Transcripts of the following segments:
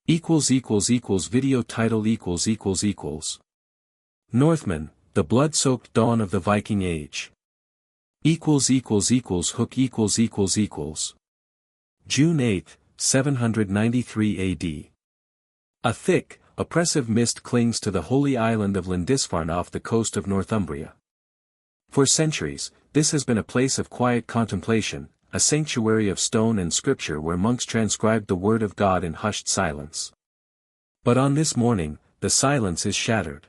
Video title Northmen, the blood-soaked dawn of the Viking Age. Hook June 8, 793 AD. A thick, oppressive mist clings to the holy island of Lindisfarne off the coast of Northumbria. For centuries, this has been a place of quiet contemplation, a sanctuary of stone and scripture where monks transcribed the word of God in hushed silence. But on this morning, the silence is shattered.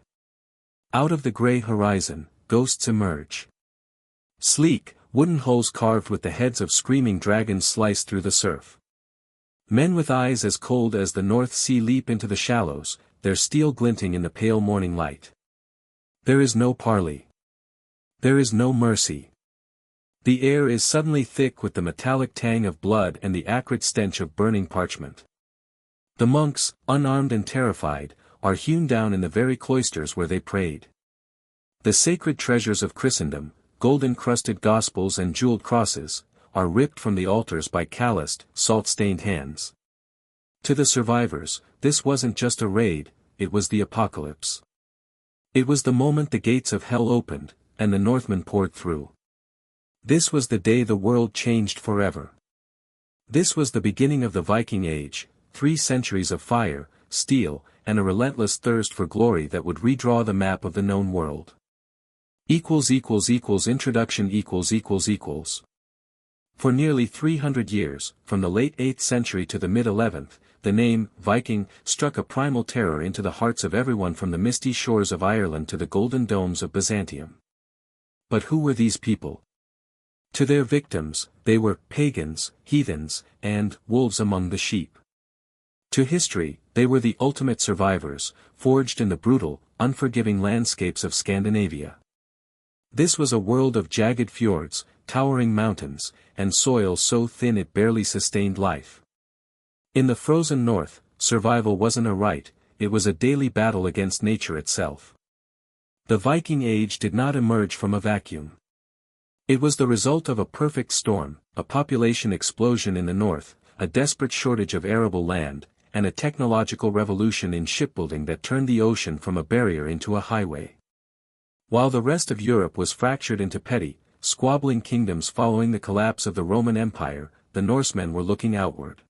Out of the grey horizon, ghosts emerge. Sleek, wooden hulls carved with the heads of screaming dragons slice through the surf. Men with eyes as cold as the North Sea leap into the shallows, their steel glinting in the pale morning light. There is no parley. There is no mercy. The air is suddenly thick with the metallic tang of blood and the acrid stench of burning parchment. The monks, unarmed and terrified, are hewn down in the very cloisters where they prayed. The sacred treasures of Christendom, gold-encrusted gospels and jeweled crosses, are ripped from the altars by calloused, salt-stained hands. To the survivors, this wasn't just a raid, it was the apocalypse. It was the moment the gates of hell opened, and the Northmen poured through. This was the day the world changed forever. This was the beginning of the Viking Age, 3 centuries of fire, steel, and a relentless thirst for glory that would redraw the map of the known world. Introduction. For nearly 300 years, from the late 8th century to the mid-11th, the name, Viking, struck a primal terror into the hearts of everyone from the misty shores of Ireland to the golden domes of Byzantium. But who were these people? To their victims, they were pagans, heathens, and wolves among the sheep. To history, they were the ultimate survivors, forged in the brutal, unforgiving landscapes of Scandinavia. This was a world of jagged fjords, towering mountains, and soil so thin it barely sustained life. In the frozen north, survival wasn't a right, it was a daily battle against nature itself. The Viking Age did not emerge from a vacuum. It was the result of a perfect storm, a population explosion in the north, a desperate shortage of arable land, and a technological revolution in shipbuilding that turned the ocean from a barrier into a highway. While the rest of Europe was fractured into petty, squabbling kingdoms following the collapse of the Roman Empire, the Norsemen were looking outward.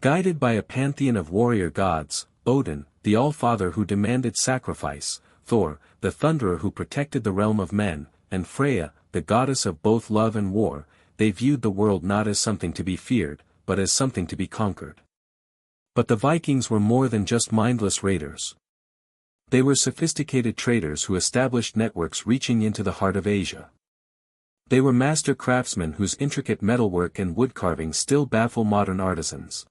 Guided by a pantheon of warrior gods, Odin, the All-Father who demanded sacrifice, Thor, the thunderer who protected the realm of men, and Freya, the goddess of both love and war, they viewed the world not as something to be feared, but as something to be conquered. But the Vikings were more than just mindless raiders. They were sophisticated traders who established networks reaching into the heart of Asia. They were master craftsmen whose intricate metalwork and woodcarving still baffle modern artisans.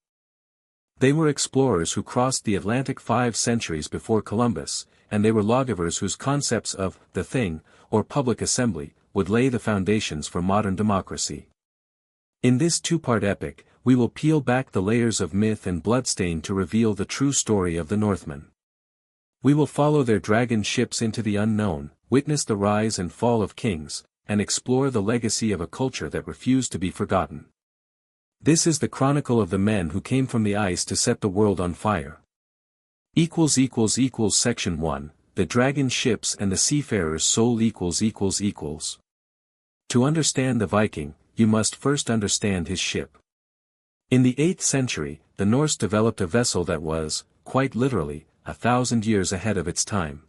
They were explorers who crossed the Atlantic 5 centuries before Columbus, and they were lawgivers whose concepts of the thing, or public assembly, would lay the foundations for modern democracy. In this 2-part epic, we will peel back the layers of myth and bloodstain to reveal the true story of the Northmen. We will follow their dragon ships into the unknown, witness the rise and fall of kings, and explore the legacy of a culture that refused to be forgotten. This is the chronicle of the men who came from the ice to set the world on fire. Section 1, The Dragon Ships and the Seafarer's Soul. To understand the Viking, you must first understand his ship. In the 8th century, the Norse developed a vessel that was, quite literally, 1,000 years ahead of its time.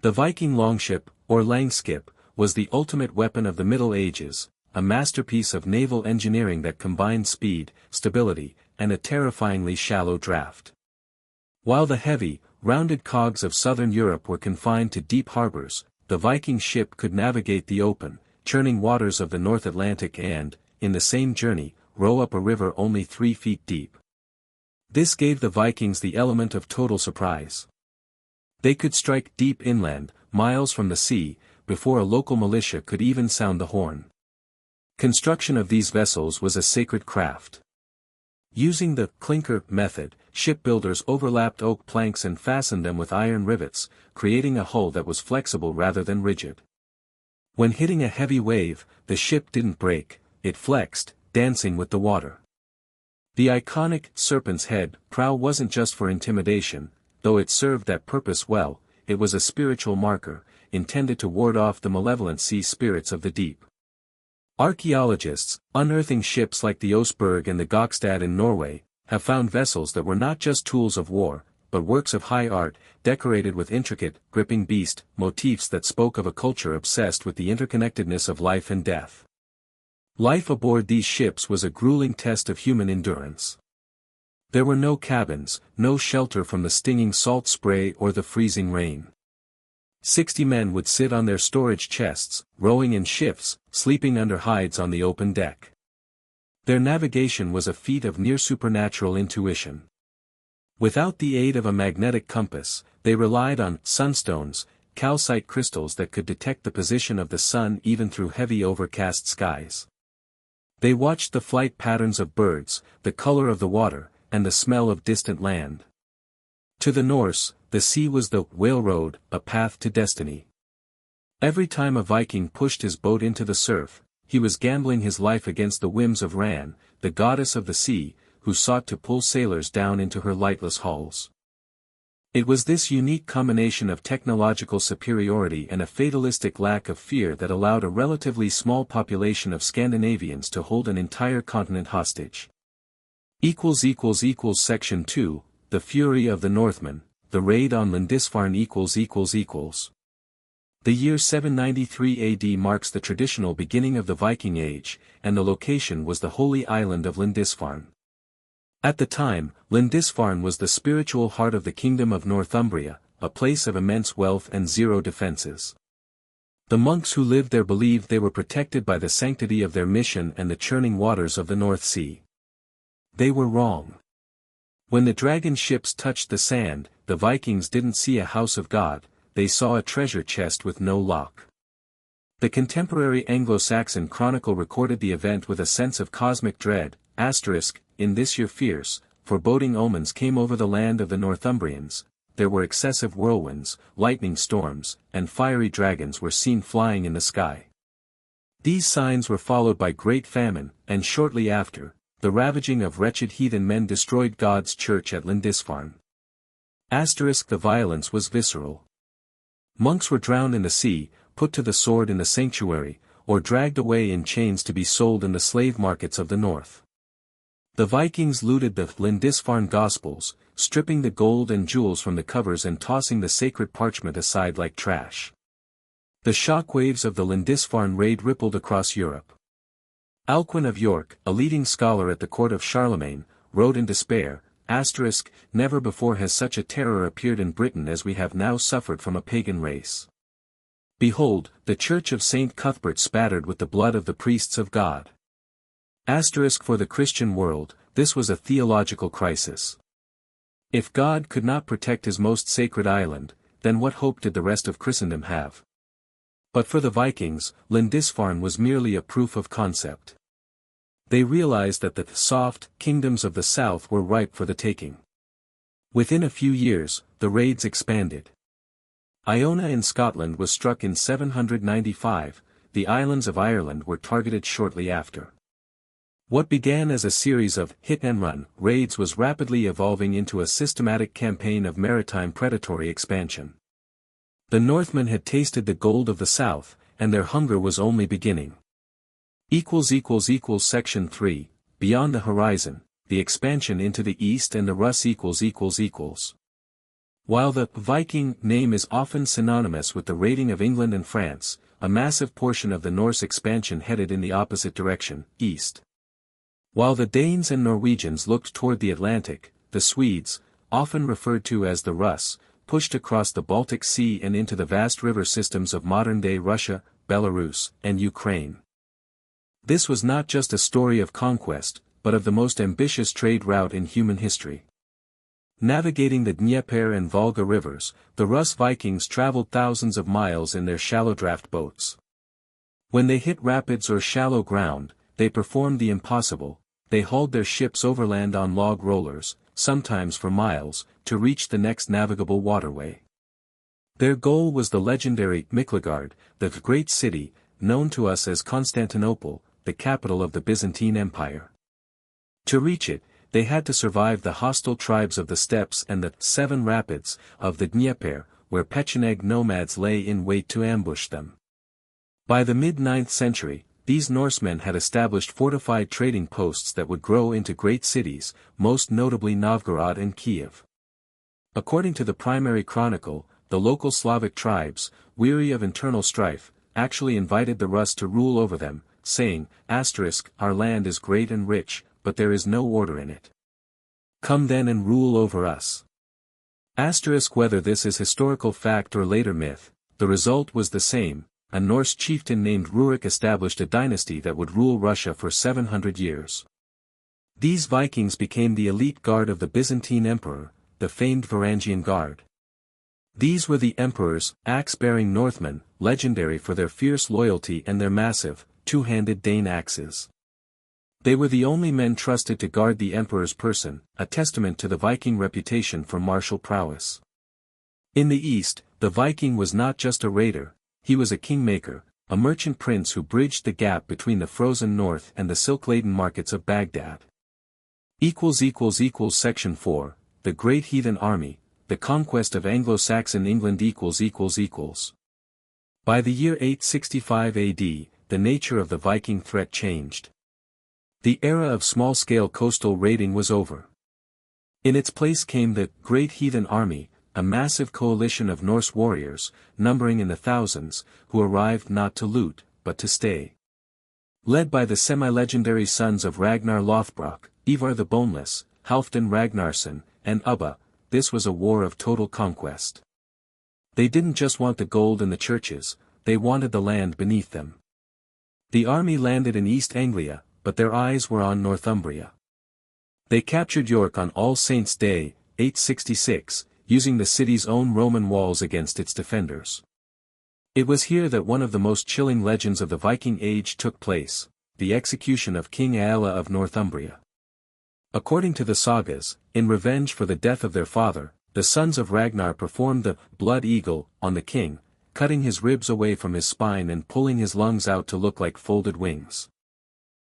The Viking longship, or langskip, was the ultimate weapon of the Middle Ages, a masterpiece of naval engineering that combined speed, stability, and a terrifyingly shallow draft. While the heavy, rounded cogs of southern Europe were confined to deep harbors, the Viking ship could navigate the open, churning waters of the North Atlantic and, in the same journey, row up a river only 3 feet deep. This gave the Vikings the element of total surprise. They could strike deep inland, miles from the sea, before a local militia could even sound the horn. Construction of these vessels was a sacred craft. Using the clinker method, shipbuilders overlapped oak planks and fastened them with iron rivets, creating a hull that was flexible rather than rigid. When hitting a heavy wave, the ship didn't break, it flexed, dancing with the water. The iconic serpent's head prow wasn't just for intimidation, though it served that purpose well, it was a spiritual marker, intended to ward off the malevolent sea spirits of the deep. Archaeologists, unearthing ships like the Oseberg and the Gokstad in Norway, have found vessels that were not just tools of war, but works of high art, decorated with intricate, gripping beast motifs that spoke of a culture obsessed with the interconnectedness of life and death. Life aboard these ships was a grueling test of human endurance. There were no cabins, no shelter from the stinging salt spray or the freezing rain. 60 men would sit on their storage chests, rowing in shifts, sleeping under hides on the open deck. Their navigation was a feat of near supernatural intuition. Without the aid of a magnetic compass, they relied on sunstones, calcite crystals that could detect the position of the sun even through heavy overcast skies. They watched the flight patterns of birds, the color of the water, and the smell of distant land. To the Norse, the sea was the whale road, a path to destiny. Every time a Viking pushed his boat into the surf, he was gambling his life against the whims of Ran, the goddess of the sea, who sought to pull sailors down into her lightless hulls. It was this unique combination of technological superiority and a fatalistic lack of fear that allowed a relatively small population of Scandinavians to hold an entire continent hostage. Section 2, The Fury of the Northmen, the Raid on Lindisfarne The year 793 AD marks the traditional beginning of the Viking Age, and the location was the holy island of Lindisfarne. At the time, Lindisfarne was the spiritual heart of the Kingdom of Northumbria, a place of immense wealth and zero defenses. The monks who lived there believed they were protected by the sanctity of their mission and the churning waters of the North Sea. They were wrong. When the dragon ships touched the sand, the Vikings didn't see a house of God, they saw a treasure chest with no lock. The contemporary Anglo-Saxon chronicle recorded the event with a sense of cosmic dread, in this year fierce, foreboding omens came over the land of the Northumbrians, there were excessive whirlwinds, lightning storms, and fiery dragons were seen flying in the sky. These signs were followed by great famine, and shortly after, the ravaging of wretched heathen men destroyed God's church at Lindisfarne. The violence was visceral. Monks were drowned in the sea, put to the sword in the sanctuary, or dragged away in chains to be sold in the slave markets of the north. The Vikings looted the Lindisfarne Gospels, stripping the gold and jewels from the covers and tossing the sacred parchment aside like trash. The shockwaves of the Lindisfarne raid rippled across Europe. Alcuin of York, a leading scholar at the court of Charlemagne, wrote in despair, "Never before has such a terror appeared in Britain as we have now suffered from a pagan race. Behold, the church of Saint Cuthbert spattered with the blood of the priests of God." For the Christian world, this was a theological crisis. If God could not protect his most sacred island, then what hope did the rest of Christendom have? But for the Vikings, Lindisfarne was merely a proof of concept. They realized that the soft kingdoms of the south were ripe for the taking. Within a few years, the raids expanded. Iona in Scotland was struck in 795, the islands of Ireland were targeted shortly after. What began as a series of hit-and-run raids was rapidly evolving into a systematic campaign of maritime predatory expansion. The Northmen had tasted the gold of the south, and their hunger was only beginning. Section 3, Beyond the Horizon, the expansion into the east and the Rus While the Viking name is often synonymous with the raiding of England and France, a massive portion of the Norse expansion headed in the opposite direction, east. While the Danes and Norwegians looked toward the Atlantic, the Swedes, often referred to as the Rus, pushed across the Baltic Sea and into the vast river systems of modern-day Russia, Belarus, and Ukraine. This was not just a story of conquest, but of the most ambitious trade route in human history. Navigating the Dnieper and Volga rivers, the Rus Vikings traveled thousands of miles in their shallow draft boats. When they hit rapids or shallow ground, they performed the impossible. They hauled their ships overland on log rollers, sometimes for miles, to reach the next navigable waterway. Their goal was the legendary Miklagard, the great city, known to us as Constantinople, the capital of the Byzantine Empire. To reach it, they had to survive the hostile tribes of the steppes and the 7 rapids of the Dnieper, where Pecheneg nomads lay in wait to ambush them. By the mid-9th century, these Norsemen had established fortified trading posts that would grow into great cities, most notably Novgorod and Kiev. According to the primary chronicle, the local Slavic tribes, weary of internal strife, actually invited the Rus to rule over them, saying, "Our land is great and rich, but there is no order in it. Come then and rule over us." Whether this is historical fact or later myth, the result was the same. A Norse chieftain named Rurik established a dynasty that would rule Russia for 700 years. These Vikings became the elite guard of the Byzantine emperor, the famed Varangian Guard. These were the emperor's axe-bearing Northmen, legendary for their fierce loyalty and their massive, two-handed Dane axes. They were the only men trusted to guard the emperor's person, a testament to the Viking reputation for martial prowess. In the east, the Viking was not just a raider, he was a kingmaker, a merchant prince who bridged the gap between the frozen north and the silk-laden markets of Baghdad. Section 4, The Great Heathen Army, The Conquest of Anglo-Saxon England. By the year 865 AD, the nature of the Viking threat changed. The era of small-scale coastal raiding was over. In its place came the Great Heathen Army, a massive coalition of Norse warriors, numbering in the thousands, who arrived not to loot, but to stay. Led by the semi-legendary sons of Ragnar Lothbrok, Ivar the Boneless, Halfdan Ragnarsson, and Ubba, this was a war of total conquest. They didn't just want the gold and the churches, they wanted the land beneath them. The army landed in East Anglia, but their eyes were on Northumbria. They captured York on All Saints' Day, 866, using the city's own Roman walls against its defenders. It was here that one of the most chilling legends of the Viking Age took place, the execution of King Aella of Northumbria. According to the sagas, in revenge for the death of their father, the sons of Ragnar performed the blood eagle on the king, cutting his ribs away from his spine and pulling his lungs out to look like folded wings.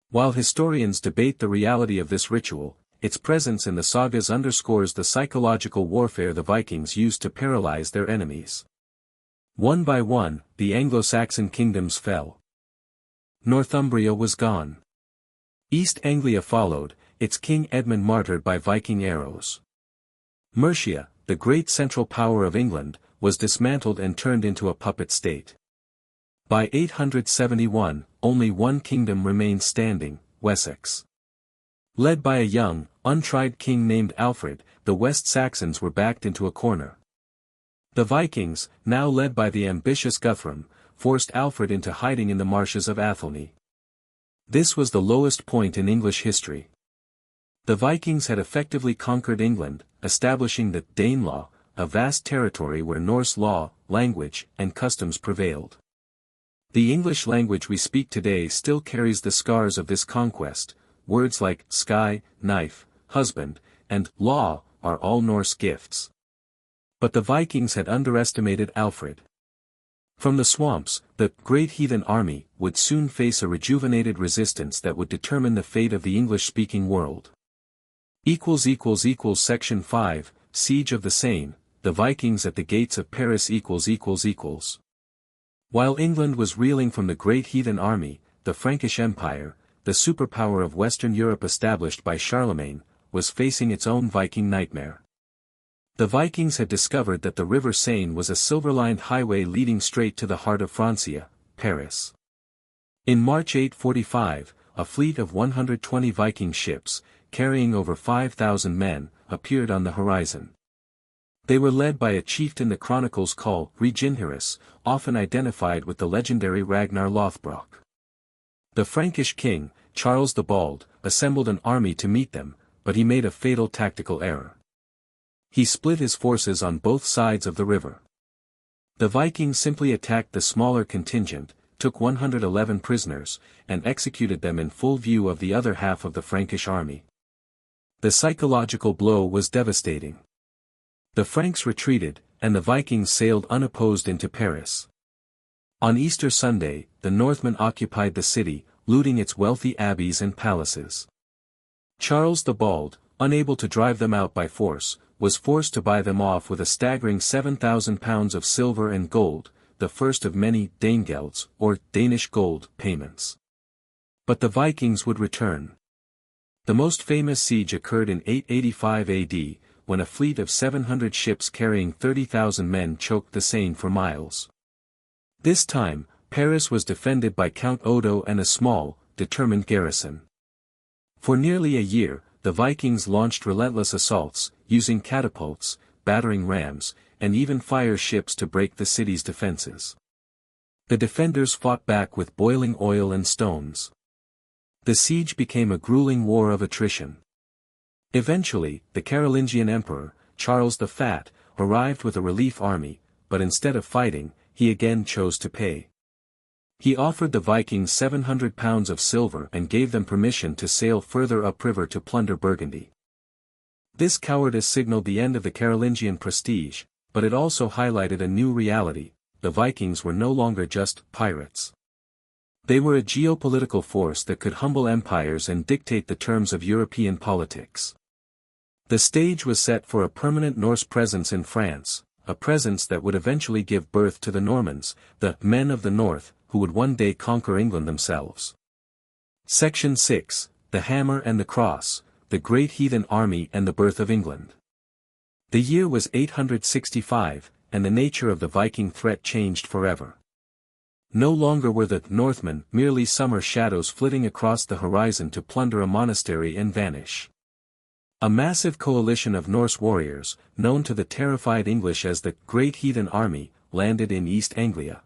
While historians debate the reality of this ritual, its presence in the sagas underscores the psychological warfare the Vikings used to paralyze their enemies. One by one, the Anglo-Saxon kingdoms fell. Northumbria was gone. East Anglia followed, its king Edmund martyred by Viking arrows. Mercia, the great central power of England, was dismantled and turned into a puppet state. By 871, only one kingdom remained standing, Wessex. Led by a young, untried king named Alfred, the West Saxons were backed into a corner. The Vikings, now led by the ambitious Guthrum, forced Alfred into hiding in the marshes of Athelney. This was the lowest point in English history. The Vikings had effectively conquered England, establishing the Danelaw, a vast territory where Norse law, language, and customs prevailed. The English language we speak today still carries the scars of this conquest. Words like sky, knife, husband, and law are all Norse gifts. But the Vikings had underestimated Alfred. From the swamps, the Great Heathen Army would soon face a rejuvenated resistance that would determine the fate of the English-speaking world. Section 5, Siege of the Seine, the Vikings at the gates of Paris. While England was reeling from the Great Heathen Army, the Frankish Empire, the superpower of Western Europe established by Charlemagne, was facing its own Viking nightmare. The Vikings had discovered that the River Seine was a silver-lined highway leading straight to the heart of Francia, Paris. In March 845, a fleet of 120 Viking ships, carrying over 5,000 men, appeared on the horizon. They were led by a chieftain the chronicles call Reginhirus, often identified with the legendary Ragnar Lothbrok. The Frankish king, Charles the Bald, assembled an army to meet them, but he made a fatal tactical error. He split his forces on both sides of the river. The Vikings simply attacked the smaller contingent, took 111 prisoners, and executed them in full view of the other half of the Frankish army. The psychological blow was devastating. The Franks retreated, and the Vikings sailed unopposed into Paris. On Easter Sunday, the Northmen occupied the city, looting its wealthy abbeys and palaces. Charles the Bald, unable to drive them out by force, was forced to buy them off with a staggering 7,000 pounds of silver and gold, the first of many Danegelds, or Danish gold, payments. But the Vikings would return. The most famous siege occurred in 885 AD, when a fleet of 700 ships carrying 30,000 men choked the Seine for miles. This time, Paris was defended by Count Odo and a small, determined garrison. For nearly a year, the Vikings launched relentless assaults, using catapults, battering rams, and even fire ships to break the city's defenses. The defenders fought back with boiling oil and stones. The siege became a grueling war of attrition. Eventually, the Carolingian emperor, Charles the Fat, arrived with a relief army, but instead of fighting, he again chose to pay. He offered the Vikings 700 pounds of silver and gave them permission to sail further upriver to plunder Burgundy. This cowardice signaled the end of the Carolingian prestige, but it also highlighted a new reality: the Vikings were no longer just pirates. They were a geopolitical force that could humble empires and dictate the terms of European politics. The stage was set for a permanent Norse presence in France, a presence that would eventually give birth to the Normans, the men of the north, who would one day conquer England themselves. Section 6, The Hammer and the Cross, the Great Heathen Army and the Birth of England. The year was 865, and the nature of the Viking threat changed forever. No longer were the Northmen merely summer shadows flitting across the horizon to plunder a monastery and vanish. A massive coalition of Norse warriors, known to the terrified English as the Great Heathen Army, landed in East Anglia.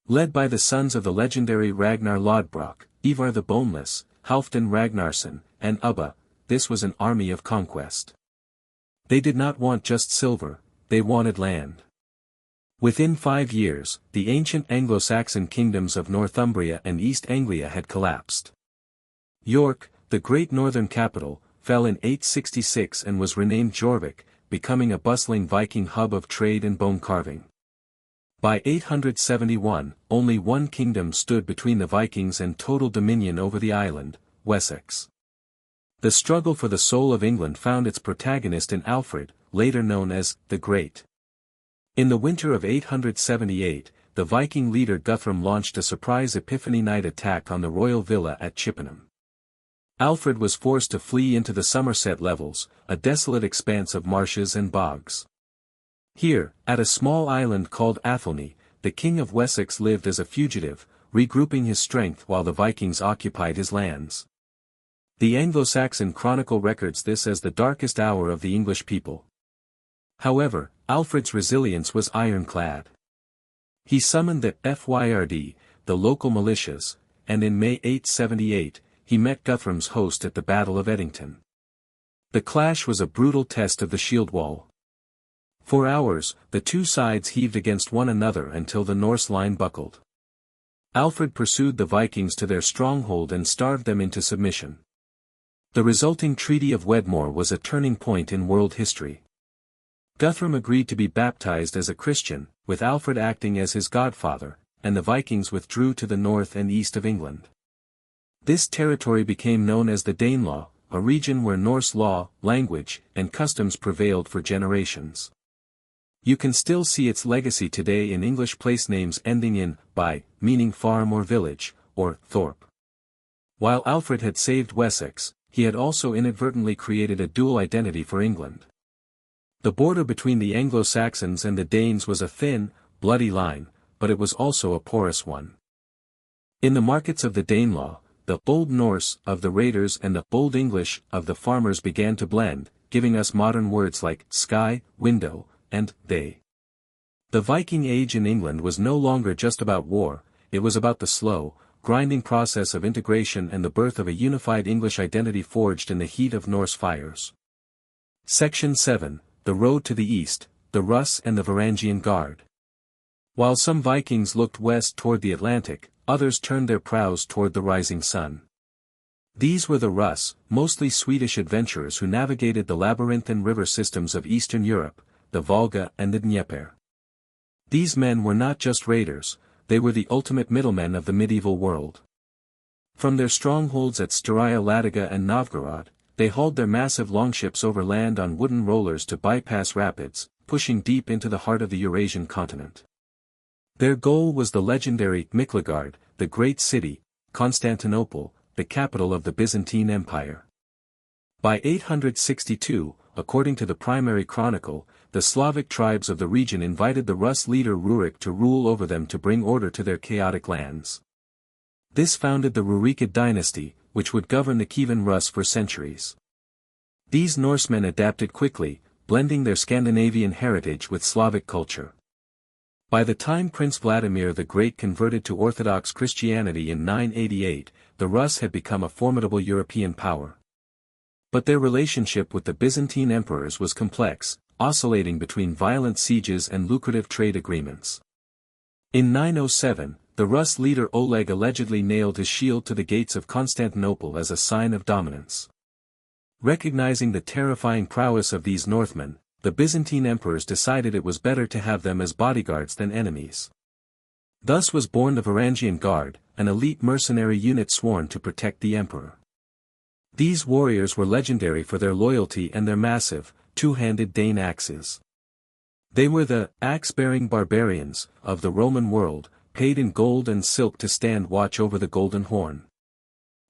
Led by the sons of the legendary Ragnar Lodbrok, Ivar the Boneless, Halfdan Ragnarsson, and Ubba, this was an army of conquest. They did not want just silver, they wanted land. Within 5 years, the ancient Anglo-Saxon kingdoms of Northumbria and East Anglia had collapsed. York, the great northern capital, fell in 866 and was renamed Jorvik, becoming a bustling Viking hub of trade and bone carving. By 871, only one kingdom stood between the Vikings and total dominion over the island, Wessex. The struggle for the soul of England found its protagonist in Alfred, later known as the Great. In the winter of 878, the Viking leader Guthrum launched a surprise Epiphany night attack on the royal villa at Chippenham. Alfred was forced to flee into the Somerset Levels, a desolate expanse of marshes and bogs. Here, at a small island called Athelney, the King of Wessex lived as a fugitive, regrouping his strength while the Vikings occupied his lands. The Anglo-Saxon Chronicle records this as the darkest hour of the English people. However, Alfred's resilience was ironclad. He summoned the Fyrd, the local militias, and in May 878, he met Guthrum's host at the Battle of Edington. The clash was a brutal test of the shield wall. For hours, the two sides heaved against one another until the Norse line buckled. Alfred pursued the Vikings to their stronghold and starved them into submission. The resulting Treaty of Wedmore was a turning point in world history. Guthrum agreed to be baptized as a Christian, with Alfred acting as his godfather, and the Vikings withdrew to the north and east of England. This territory became known as the Danelaw, a region where Norse law, language, and customs prevailed for generations. You can still see its legacy today in English place names ending in by, meaning farm or village, or thorp. While Alfred had saved Wessex, he had also inadvertently created a dual identity for England. The border between the Anglo-Saxons and the Danes was a thin, bloody line, but it was also a porous one. In the markets of the Danelaw, the Old Norse of the raiders and the Old English of the farmers began to blend, giving us modern words like sky, window, and they. The Viking Age in England was no longer just about war, it was about the slow, grinding process of integration and the birth of a unified English identity forged in the heat of Norse fires. Section 7, The Road to the East, the Rus and the Varangian Guard. While some Vikings looked west toward the Atlantic, others turned their prows toward the rising sun. These were the Rus, mostly Swedish adventurers who navigated the labyrinthine river systems of Eastern Europe, the Volga and the Dnieper. These men were not just raiders, they were the ultimate middlemen of the medieval world. From their strongholds at Staraya Ladiga and Novgorod, they hauled their massive longships overland on wooden rollers to bypass rapids, pushing deep into the heart of the Eurasian continent. Their goal was the legendary Miklagard, the great city, Constantinople, the capital of the Byzantine Empire. By 862, according to the primary chronicle, the Slavic tribes of the region invited the Rus leader Rurik to rule over them to bring order to their chaotic lands. This founded the Rurikid dynasty, which would govern the Kievan Rus for centuries. These Norsemen adapted quickly, blending their Scandinavian heritage with Slavic culture. By the time Prince Vladimir the Great converted to Orthodox Christianity in 988, the Rus had become a formidable European power. But their relationship with the Byzantine emperors was complex, oscillating between violent sieges and lucrative trade agreements. In 907, the Rus leader Oleg allegedly nailed his shield to the gates of Constantinople as a sign of dominance. Recognizing the terrifying prowess of these Northmen, the Byzantine emperors decided it was better to have them as bodyguards than enemies. Thus was born the Varangian Guard, an elite mercenary unit sworn to protect the emperor. These warriors were legendary for their loyalty and their massive, two-handed Dane axes. They were the axe-bearing barbarians of the Roman world, paid in gold and silk to stand watch over the Golden Horn.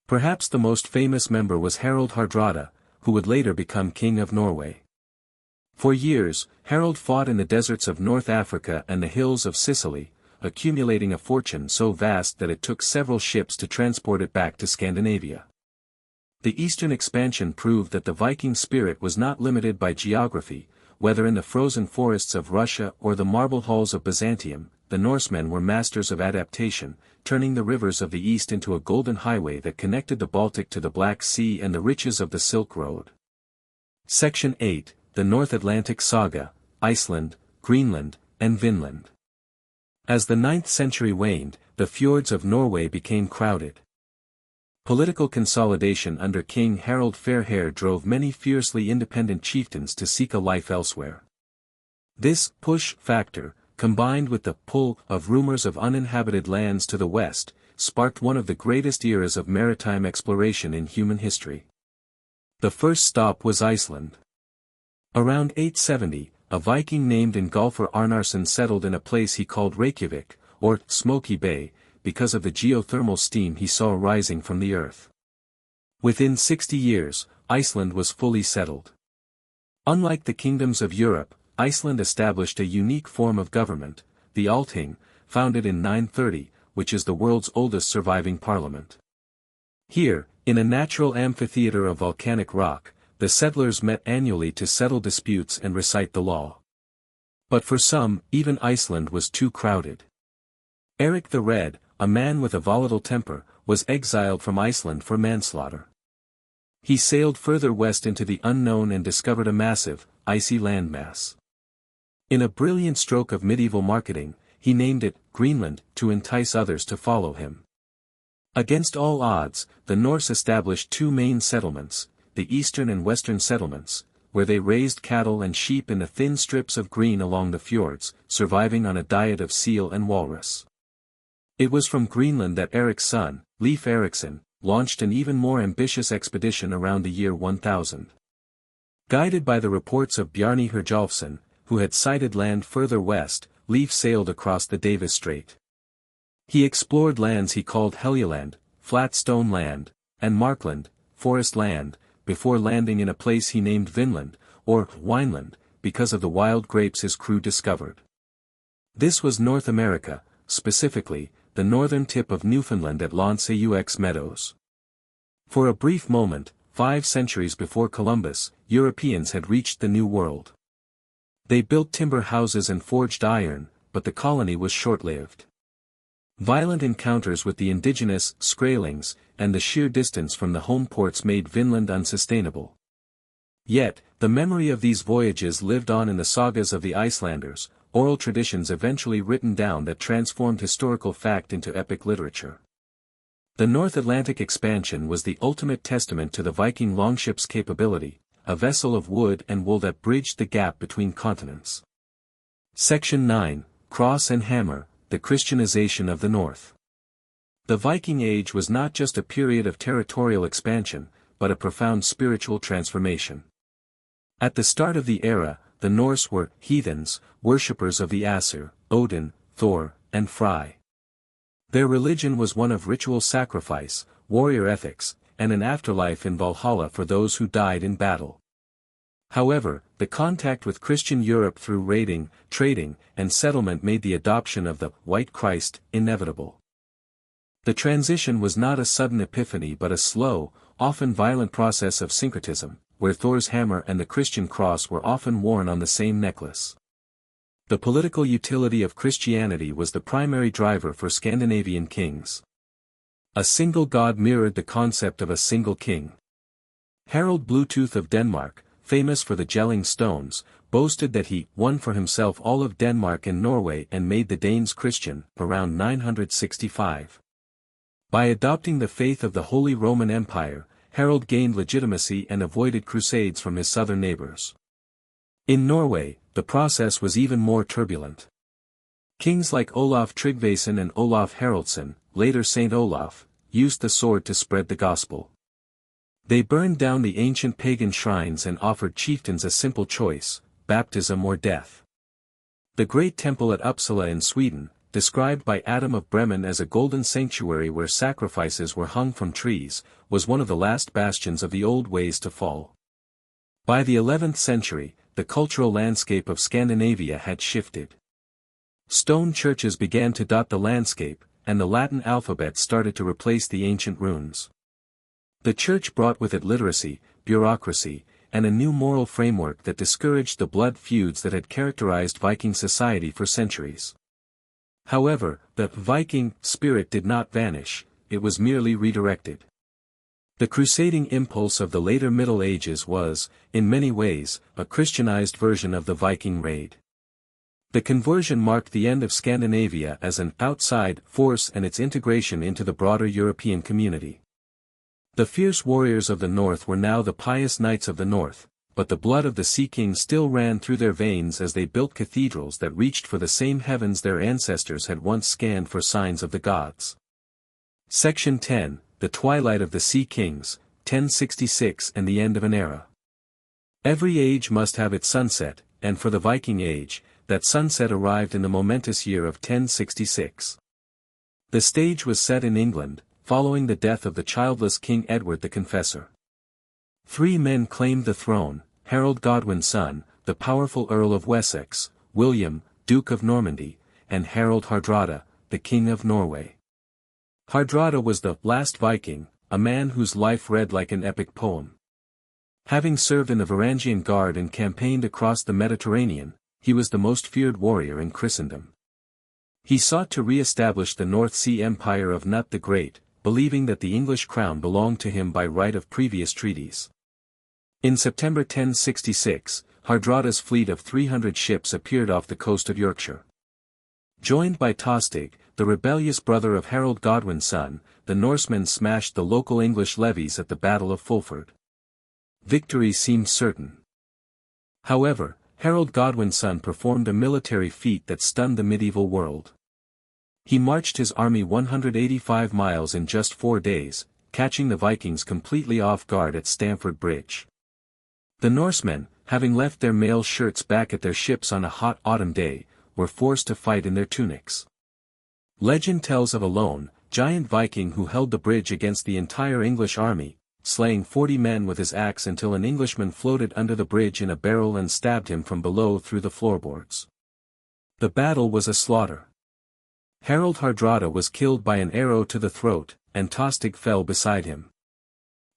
Perhaps the most famous member was Harald Hardrada, who would later become King of Norway. For years, Harald fought in the deserts of North Africa and the hills of Sicily, accumulating a fortune so vast that it took several ships to transport it back to Scandinavia. The eastern expansion proved that the Viking spirit was not limited by geography, whether in the frozen forests of Russia or the marble halls of Byzantium. The Norsemen were masters of adaptation, turning the rivers of the east into a golden highway that connected the Baltic to the Black Sea and the riches of the Silk Road. Section 8, the North Atlantic Saga, Iceland, Greenland, and Vinland. As the 9th century waned, the fjords of Norway became crowded. Political consolidation under King Harald Fairhair drove many fiercely independent chieftains to seek a life elsewhere. This push factor, combined with the pull of rumors of uninhabited lands to the west, sparked one of the greatest eras of maritime exploration in human history. The first stop was Iceland. Around 870, a Viking named Ingolfur Arnarsson settled in a place he called Reykjavik, or Smoky Bay, because of the geothermal steam he saw rising from the earth. Within 60 years, Iceland was fully settled. Unlike the kingdoms of Europe, Iceland established a unique form of government, the Althing, founded in 930, which is the world's oldest surviving parliament. Here, in a natural amphitheater of volcanic rock, the settlers met annually to settle disputes and recite the law. But for some, even Iceland was too crowded. Eric the Red, a man with a volatile temper, was exiled from Iceland for manslaughter. He sailed further west into the unknown and discovered a massive, icy landmass. In a brilliant stroke of medieval marketing, he named it Greenland to entice others to follow him. Against all odds, the Norse established two main settlements, the eastern and western settlements, where they raised cattle and sheep in the thin strips of green along the fjords, surviving on a diet of seal and walrus. It was from Greenland that Eric's son, Leif Erikson, launched an even more ambitious expedition around the year 1000. Guided by the reports of Bjarni Herjolfsson, who had sighted land further west, Leif sailed across the Davis Strait. He explored lands he called Helgeland, flat stone land, and Markland, forest land, before landing in a place he named Vinland, or Wineland, because of the wild grapes his crew discovered. This was North America, specifically, the northern tip of Newfoundland at L'Anse-aux Meadows. For a brief moment, 5 centuries before Columbus, Europeans had reached the New World. They built timber houses and forged iron, but the colony was short-lived. Violent encounters with the indigenous Skraelings, and the sheer distance from the home ports made Vinland unsustainable. Yet, the memory of these voyages lived on in the sagas of the Icelanders, oral traditions eventually written down that transformed historical fact into epic literature. The North Atlantic expansion was the ultimate testament to the Viking longship's capability, a vessel of wood and wool that bridged the gap between continents. Section 9, Cross and Hammer, the Christianization of the North. The Viking Age was not just a period of territorial expansion, but a profound spiritual transformation. At the start of the era, the Norse were heathens, worshippers of the Aesir, Odin, Thor, and Frey. Their religion was one of ritual sacrifice, warrior ethics, and an afterlife in Valhalla for those who died in battle. However, the contact with Christian Europe through raiding, trading, and settlement made the adoption of the White Christ inevitable. The transition was not a sudden epiphany but a slow, often violent process of syncretism, where Thor's hammer and the Christian cross were often worn on the same necklace. The political utility of Christianity was the primary driver for Scandinavian kings. A single god mirrored the concept of a single king. Harald Bluetooth of Denmark, famous for the gelling stones, boasted that he won for himself all of Denmark and Norway and made the Danes Christian, around 965. By adopting the faith of the Holy Roman Empire, Harald gained legitimacy and avoided crusades from his southern neighbors. In Norway, the process was even more turbulent. Kings like Olaf Tryggvason and Olaf Haraldsson, later Saint Olaf, used the sword to spread the gospel. They burned down the ancient pagan shrines and offered chieftains a simple choice, baptism or death. The great temple at Uppsala in Sweden, described by Adam of Bremen as a golden sanctuary where sacrifices were hung from trees, was one of the last bastions of the old ways to fall. By the 11th century, the cultural landscape of Scandinavia had shifted. Stone churches began to dot the landscape, and the Latin alphabet started to replace the ancient runes. The church brought with it literacy, bureaucracy, and a new moral framework that discouraged the blood feuds that had characterized Viking society for centuries. However, the Viking spirit did not vanish, it was merely redirected. The crusading impulse of the later Middle Ages was, in many ways, a Christianized version of the Viking raid. The conversion marked the end of Scandinavia as an outside force and its integration into the broader European community. The fierce warriors of the North were now the pious knights of the North, but the blood of the Sea Kings still ran through their veins as they built cathedrals that reached for the same heavens their ancestors had once scanned for signs of the gods. Section 10, The Twilight of the Sea Kings, 1066 and the End of an Era. Every age must have its sunset, and for the Viking Age, that sunset arrived in the momentous year of 1066. The stage was set in England, following the death of the childless King Edward the Confessor. 3 men claimed the throne: Harold Godwin's son, the powerful Earl of Wessex, William, Duke of Normandy, and Harald Hardrada, the King of Norway. Hardrada was the last Viking, a man whose life read like an epic poem. Having served in the Varangian Guard and campaigned across the Mediterranean, he was the most feared warrior in Christendom. He sought to re-establish the North Sea Empire of Knut the Great, believing that the English crown belonged to him by right of previous treaties. In September 1066, Hardrada's fleet of 300 ships appeared off the coast of Yorkshire. Joined by Tostig, the rebellious brother of Harold Godwin's son, the Norsemen smashed the local English levies at the Battle of Fulford. Victory seemed certain. However, Harold Godwin's son performed a military feat that stunned the medieval world. He marched his army 185 miles in just 4 days, catching the Vikings completely off guard at Stamford Bridge. The Norsemen, having left their mail shirts back at their ships on a hot autumn day, were forced to fight in their tunics. Legend tells of a lone, giant Viking who held the bridge against the entire English army, slaying 40 men with his axe until an Englishman floated under the bridge in a barrel and stabbed him from below through the floorboards. The battle was a slaughter. Harald Hardrada was killed by an arrow to the throat, and Tostig fell beside him.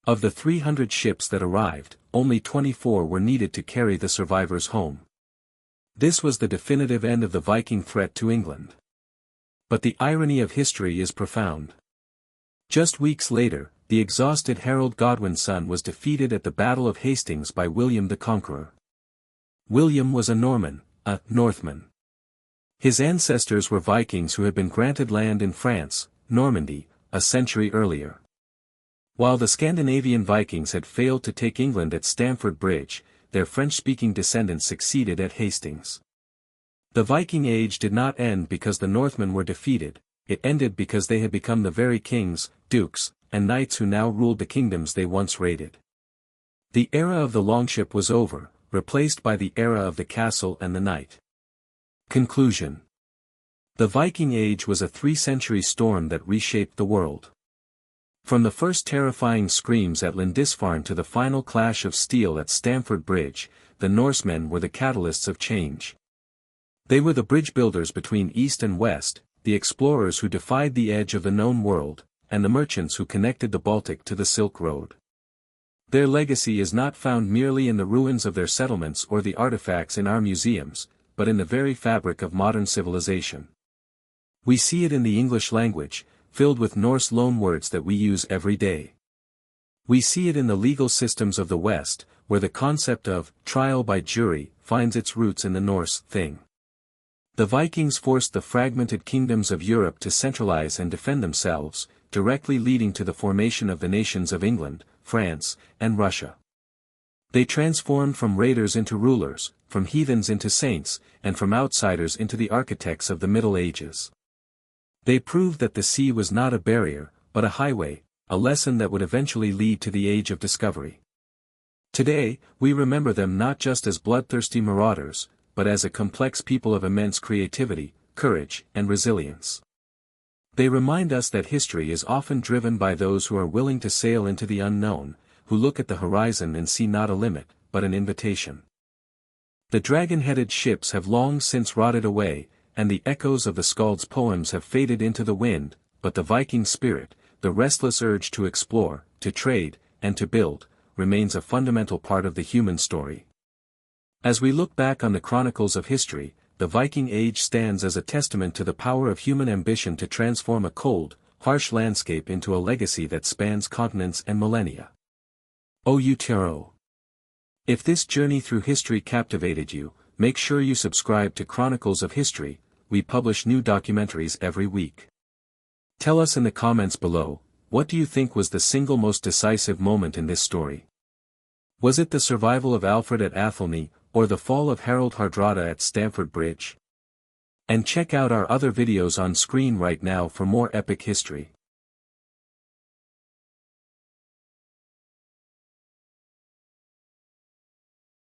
Of the 300 ships that arrived, only 24 were needed to carry the survivors home. This was the definitive end of the Viking threat to England. But the irony of history is profound. Just weeks later, the exhausted Harold Godwin's son was defeated at the Battle of Hastings by William the Conqueror. William was a Norman, a Northman. His ancestors were Vikings who had been granted land in France, Normandy, a century earlier. While the Scandinavian Vikings had failed to take England at Stamford Bridge, their French-speaking descendants succeeded at Hastings. The Viking Age did not end because the Northmen were defeated, it ended because they had become the very kings, dukes, and knights who now ruled the kingdoms they once raided. The era of the longship was over, replaced by the era of the castle and the knight. Conclusion. The Viking Age was a 3-century storm that reshaped the world. From the first terrifying screams at Lindisfarne to the final clash of steel at Stamford Bridge, the Norsemen were the catalysts of change. They were the bridge builders between East and West, the explorers who defied the edge of the known world, and the merchants who connected the Baltic to the Silk Road. Their legacy is not found merely in the ruins of their settlements or the artifacts in our museums, but in the very fabric of modern civilization. We see it in the English language, filled with Norse loanwords that we use every day. We see it in the legal systems of the West, where the concept of trial by jury finds its roots in the Norse thing. The Vikings forced the fragmented kingdoms of Europe to centralize and defend themselves, directly leading to the formation of the nations of England, France, and Russia. They transformed from raiders into rulers, from heathens into saints, and from outsiders into the architects of the Middle Ages. They proved that the sea was not a barrier, but a highway, a lesson that would eventually lead to the Age of Discovery. Today, we remember them not just as bloodthirsty marauders, but as a complex people of immense creativity, courage, and resilience. They remind us that history is often driven by those who are willing to sail into the unknown, who look at the horizon and see not a limit, but an invitation. The dragon-headed ships have long since rotted away, and the echoes of the Skald's poems have faded into the wind, but the Viking spirit, the restless urge to explore, to trade, and to build, remains a fundamental part of the human story. As we look back on the chronicles of history, the Viking Age stands as a testament to the power of human ambition to transform a cold, harsh landscape into a legacy that spans continents and millennia. O Utero! If this journey through history captivated you, make sure you subscribe to Chronicles of History. We publish new documentaries every week. Tell us in the comments below, what do you think was the single most decisive moment in this story? Was it the survival of Alfred at Athelney, or the fall of Harold Hardrada at Stamford Bridge? And check out our other videos on screen right now for more epic history.